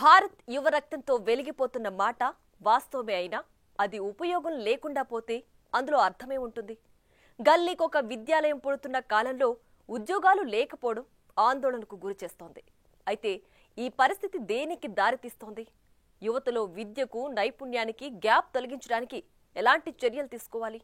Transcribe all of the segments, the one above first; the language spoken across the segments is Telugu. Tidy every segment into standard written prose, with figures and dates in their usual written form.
భారత్ యువ రక్తంతో వెలిగిపోతున్న మాట వాస్తవమే అయినా అది ఉపయోగం లేకుండా పోతే అందులో అర్థమే ఉంటుంది. గల్లీకొక విద్యాలయం పుడుతున్న కాలంలో ఉద్యోగాలు లేకపోవడం ఆందోళనకు గురిచేస్తోంది. అయితే ఈ పరిస్థితి దేనికి దారితీస్తోంది? యువతలో విద్యకు నైపుణ్యానికి గ్యాప్ తొలగించడానికి ఎలాంటి చర్యలు తీసుకోవాలి?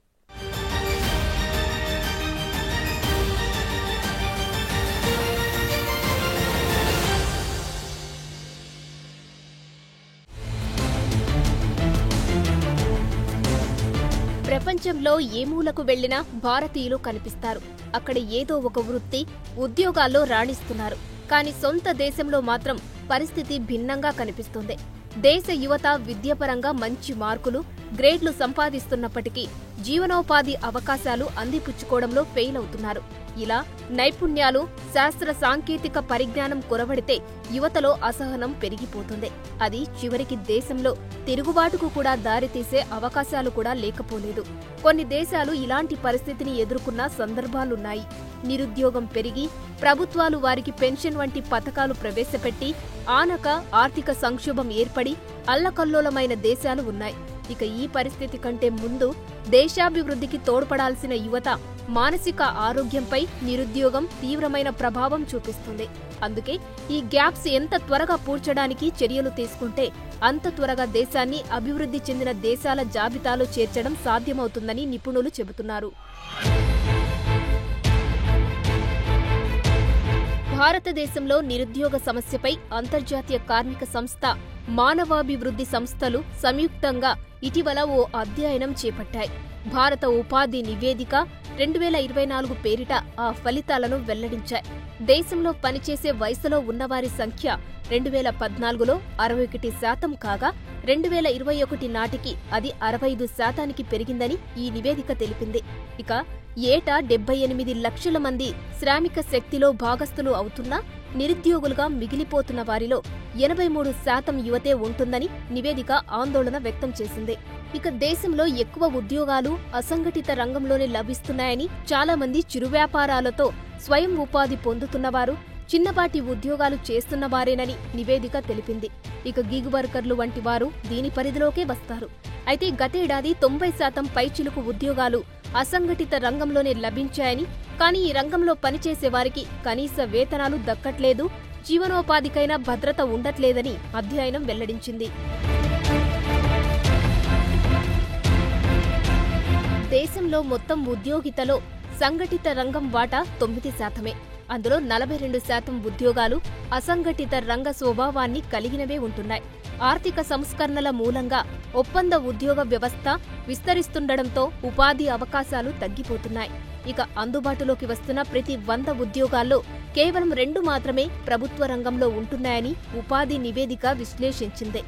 ప్రపంచంలో ఏ మూలకు వెళ్లినా భారతీయులు కనిపిస్తారు. అక్కడ ఏదో ఒక వృత్తి, ఉద్యోగాల్లో రాణిస్తున్నారు. కానీ సొంత దేశంలో మాత్రం పరిస్థితి భిన్నంగా కనిపిస్తుంది. దేశ యువత విద్యాపరంగా మంచి మార్కులు, గ్రేడ్లు సంపాదిస్తున్నప్పటికీ జీవనోపాధి అవకాశాలు అందిపుచ్చుకోవడంలో ఫెయిల్ అవుతున్నారు. ఇలా నైపుణ్యాలు, శాస్త్ర సాంకేతిక పరిజ్ఞానం కొరవడితే యువతలో అసహనం పెరిగిపోతుంది. అది చివరికి దేశంలో తిరుగుబాటుకు కూడా దారితీసే అవకాశాలు కూడా లేకపోలేదు. కొన్ని దేశాలు ఇలాంటి పరిస్థితిని ఎదుర్కొన్న సందర్భాలున్నాయి. నిరుద్యోగం పెరిగి ప్రభుత్వాలు వారికి పెన్షన్ వంటి పథకాలు ప్రవేశపెట్టి ఆనక ఆర్థిక సంక్షోభం ఏర్పడి అల్లకల్లోలమైన దేశాలు ఉన్నాయి. ఇక ఈ పరిస్థితి కంటే ముందు దేశాభివృద్ధికి తోడ్పడాల్సిన యువత మానసిక ఆరోగ్యంపై నిరుద్యోగం తీవ్రమైన ప్రభావం చూపిస్తుంది. అందుకే ఈ గ్యాప్స్ ఎంత త్వరగా పూడ్చడానికి చర్యలు తీసుకుంటే అంత త్వరగా దేశాన్ని అభివృద్ధి చెందిన దేశాల జాబితాలో చేర్చడం సాధ్యమవుతుందని నిపుణులు చెబుతున్నారు. భారతదేశంలో నిరుద్యోగ సమస్యపై అంతర్జాతీయ కార్మిక సంస్థ, మానవాభివృద్ధి సంస్థలు సంయుక్తంగా ఇటీవల ఓ అధ్యయనం చేపట్టాయి. భారత ఉపాధి నివేదిక 2024 పేరిట ఆ ఫలితాలను వెల్లడించాయి. దేశంలో పనిచేసే వయసులో ఉన్నవారి సంఖ్య 2014లో 61% కాగా 2021 నాటికి అది 65% పెరిగిందని ఈ నివేదిక తెలిపింది. ఇక ఏటా 78 లక్షల మంది శ్రామిక శక్తిలో భాగస్థులు అవుతున్నా నిరుద్యోగులుగా మిగిలిపోతున్న వారిలో 83% యువతే ఉంటుందని నివేదిక ఆందోళన వ్యక్తం చేసింది. ఇక దేశంలో ఎక్కువ ఉద్యోగాలు అసంఘటిత రంగంలోనే లభిస్తున్నాయని, చాలా మంది చిరు వ్యాపారాలతో స్వయం ఉపాధి పొందుతున్నవారు చిన్నపాటి ఉద్యోగాలు చేస్తున్నవారేనని నివేదిక తెలిపింది. ఇక గిగ్ వర్కర్లు వంటి వారు దీని పరిధిలోకే వస్తారు. అయితే గతేడాది 90% పైచిలుకు ఉద్యోగాలు అసంఘటిత రంగంలోనే లభించాయని, కానీ ఈ రంగంలో పనిచేసే వారికి కనీస వేతనాలు దక్కట్లేదు, జీవనోపాధికైనా భద్రత ఉండట్లేదని అధ్యయనం వెల్లడించింది. దేశంలో మొత్తం ఉద్యోగితలో సంఘటిత రంగం వాటా 9%. అందులో 42% ఉద్యోగాలు అసంఘటిత రంగ స్వభావాన్ని కలిగినవే ఉంటున్నాయి. ఆర్థిక సంస్కరణల మూలంగా ఒప్పంద ఉద్యోగ వ్యవస్థ విస్తరిస్తుండటంతో ఉపాధి అవకాశాలు తగ్గిపోతున్నాయి. ఇక అందుబాటులోకి వస్తున్న ప్రతి 100 ఉద్యోగాల్లో కేవలం 2 మాత్రమే ప్రభుత్వ రంగంలో ఉంటున్నాయని ఉపాధి నివేదిక విశ్లేషించింది.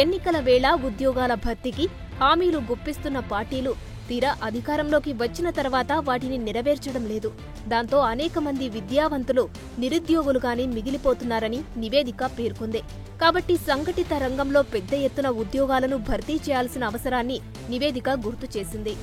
ఎన్నికల వేళ ఉద్యోగాల భర్తీకి హామీలు గుప్పిస్తున్న పార్టీలు తీరా అధికారంలోకి వచ్చిన తర్వాత వాటిని నెరవేర్చడం లేదు. దాంతో అనేక మంది విద్యావంతులు నిరుద్యోగులుగానే మిగిలిపోతున్నారని నివేదిక పేర్కొంది. కాబట్టి సంఘటిత రంగంలో పెద్ద ఎత్తున ఉద్యోగాలను భర్తీ చేయాల్సిన అవసరాన్ని నివేదిక గుర్తు చేసింది.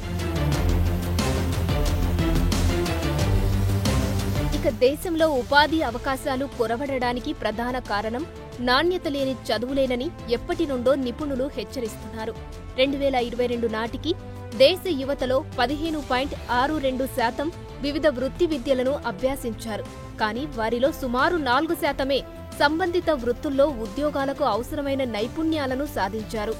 ఇక దేశంలో ఉపాధి అవకాశాలు కొరవడడానికి ప్రధాన కారణం నాణ్యత లేని చదువులేనని ఎప్పటి నుండో నిపుణులు హెచ్చరిస్తున్నారు. 2022 నాటికి దేశ యువతలో 15.62% వివిధ వృత్తి విద్యలను అభ్యాసించారు. కానీ వారిలో సుమారు 4% సంబంధిత వృత్తుల్లో ఉద్యోగాలకు అవసరమైన నైపుణ్యాలను సాధించారు.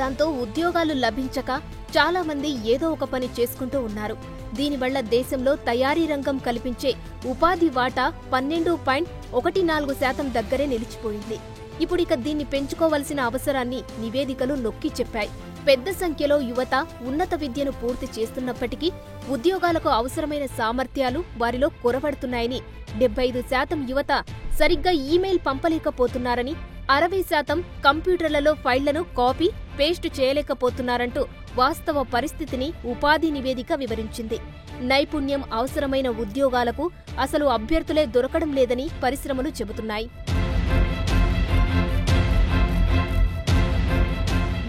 దాంతో ఉద్యోగాలు లభించక చాలా మంది ఏదో ఒక పని చేసుకుంటూ ఉన్నారు. దీనివల్ల దేశంలో తయారీ రంగం కల్పించే ఉపాధి వాటా 12.14% దగ్గరే నిలిచిపోయింది. ఇప్పుడిక దీన్ని పెంచుకోవలసిన అవసరాన్ని నివేదికలు నొక్కి చెప్పాయి. పెద్ద సంఖ్యలో యువత ఉన్నత విద్యను పూర్తి చేస్తున్నప్పటికీ ఉద్యోగాలకు అవసరమైన సామర్థ్యాలు వారిలో కొరవడుతున్నాయని, 75% యువత సరిగ్గా ఈమెయిల్ పంపలేకపోతున్నారని, 60% కంప్యూటర్లలో ఫైళ్లను కాపీ, పేస్ట్ చేయలేకపోతున్నారంటూ వాస్తవ పరిస్థితిని ఉపాధి నివేదిక వివరించింది. నైపుణ్యం అవసరమైన ఉద్యోగాలకు అసలు అభ్యర్థులే దొరకడం లేదని పరిశ్రమలు చెబుతున్నాయి.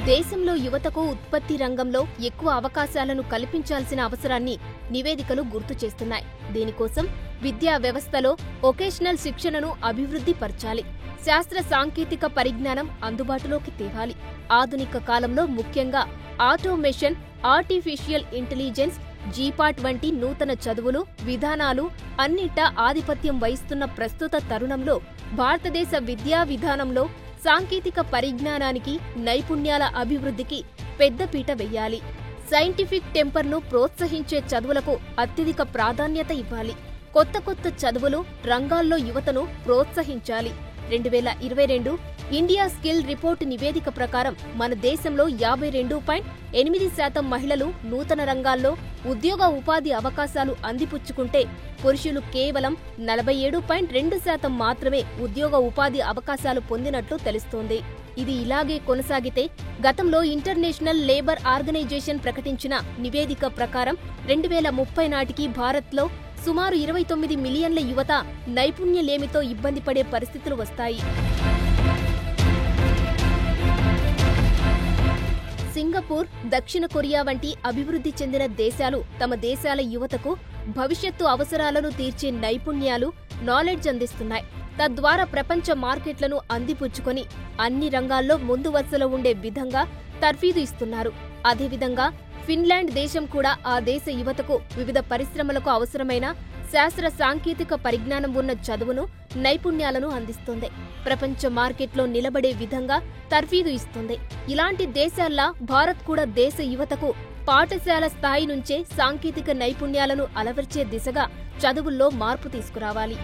దేశంలో యువతకు ఉత్పత్తి రంగంలో ఎక్కువ అవకాశాలను కల్పించాల్సిన అవసరాన్ని నివేదికలు గుర్తు చేస్తున్నాయి. దీనికోసం విద్యా వ్యవస్థలో వొకేషనల్ శిక్షణను అభివృద్ధి పరచాలి. శాస్త్ర సాంకేతిక పరిజ్ఞానం అందుబాటులోకి తేవాలి. ఆధునిక కాలంలో ముఖ్యంగా ఆటోమేషన్, ఆర్టిఫిషియల్ ఇంటెలిజెన్స్, జీపాట్ వంటి నూతన చదువులు, విధానాలు అన్నిటా ఆధిపత్యం వహిస్తున్న ప్రస్తుత తరుణంలో భారతదేశ విద్యా విధానంలో సాంకేతిక పరిజ్ఞానానికి, నైపుణ్యాల అభివృద్ధికి పెద్దపీట వెయ్యాలి. సైంటిఫిక్ టెంపర్ను ప్రోత్సహించే చదువులకు అత్యధిక ప్రాధాన్యత ఇవ్వాలి. కొత్త చదువులు, రంగాల్లో యువతను ప్రోత్సహించాలి. 2022 ఇండియా స్కిల్ రిపోర్ట్ నివేదిక ప్రకారం మన దేశంలో 52.8% మహిళలు నూతన రంగాల్లో ఉద్యోగ ఉపాధి అవకాశాలు అందిపుచ్చుకుంటే పురుషులు కేవలం 47.2% మాత్రమే ఉద్యోగ ఉపాధి అవకాశాలు పొందినట్లు తెలుస్తోంది. ఇది ఇలాగే కొనసాగితే గతంలో ఇంటర్నేషనల్ లేబర్ ఆర్గనైజేషన్ ప్రకటించిన నివేదిక ప్రకారం 2030 నాటికి భారత్లో సుమారు 29 మిలియన్ల యువత నైపుణ్యలేమితో ఇబ్బంది పడే పరిస్థితులు వస్తాయి. సింగపూర్, దక్షిణ కొరియా వంటి అభివృద్ధి చెందిన దేశాలు తమ దేశాల యువతకు భవిష్యత్తు అవసరాలను తీర్చే నైపుణ్యాలు, నాలెడ్జ్ అందిస్తున్నాయి. తద్వారా ప్రపంచ మార్కెట్లను అందిపుచ్చుకొని అన్ని రంగాల్లో ముందు వరుసలో ఉండే విధంగా తర్ఫీదు ఇస్తున్నారు. అదేవిధంగా ఫిన్లాండ్ దేశం కూడా ఆ దేశ యువతకు వివిధ పరిశ్రమలకు అవసరమైన శాస్త్ర సాంకేతిక పరిజ్ఞానం ఉన్న చదువును, నైపుణ్యాలను అందిస్తుంది. ప్రపంచ మార్కెట్లో నిలబడే విధంగా తర్ఫీదు ఇస్తుంది. ఇలాంటి దేశాల్లా భారత్ కూడా దేశ యువతకు పాఠశాల స్థాయి నుంచే సాంకేతిక నైపుణ్యాలను అలవర్చే దిశగా చదువుల్లో మార్పు తీసుకురావాలి.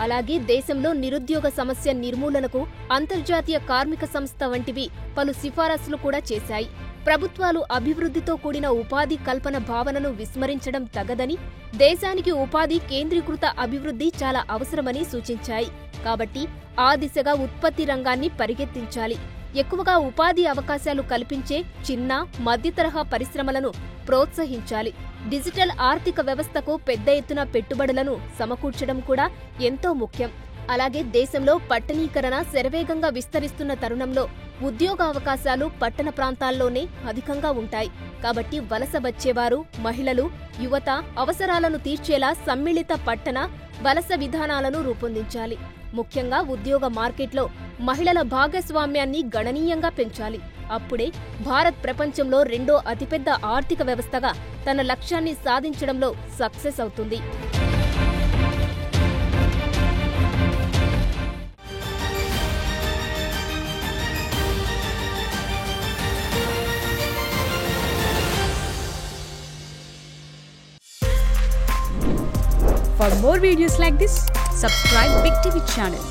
అలాగే దేశంలో నిరుద్యోగ సమస్య నిర్మూలనకు అంతర్జాతీయ కార్మిక సంస్థ వంటివి పలు సిఫారసులు కూడా చేశాయి. ప్రభుత్వాలు అభివృద్ధితో కూడిన ఉపాధి కల్పన భావనను విస్మరించడం తగదని, దేశానికి ఉపాధి కేంద్రీకృత అభివృద్ధి చాలా అవసరమని సూచించాయి. కాబట్టి ఆ దిశగా ఉత్పత్తి రంగాన్ని పరిగెత్తించాలి. ఎక్కువగా ఉపాధి అవకాశాలు కల్పించే చిన్న, మధ్యతరహా పరిశ్రమలను ప్రోత్సహించాలి. డిజిటల్ ఆర్థిక వ్యవస్థకు పెద్ద ఎత్తున పెట్టుబడులను సమకూర్చడం కూడా ఎంతో ముఖ్యం. అలాగే దేశంలో పట్టణీకరణ శరవేగంగా విస్తరిస్తున్న తరుణంలో ఉద్యోగావకాశాలు పట్టణ ప్రాంతాల్లోనే అధికంగా ఉంటాయి. కాబట్టి వలస వచ్చేవారు, మహిళలు, యువత అవసరాలను తీర్చేలా సమ్మిళిత పట్టణ, వలస విధానాలను రూపొందించాలి. ముఖ్యంగా ఉద్యోగ మార్కెట్లో మహిళల భాగస్వామ్యాన్ని గణనీయంగా పెంచాలి. అప్పుడే భారత్ ప్రపంచంలో రెండో అతిపెద్ద ఆర్థిక వ్యవస్థగా తన లక్ష్యాన్ని సాధించడంలో సక్సెస్ అవుతుంది. For more videos like this, subscribe Big TV channel.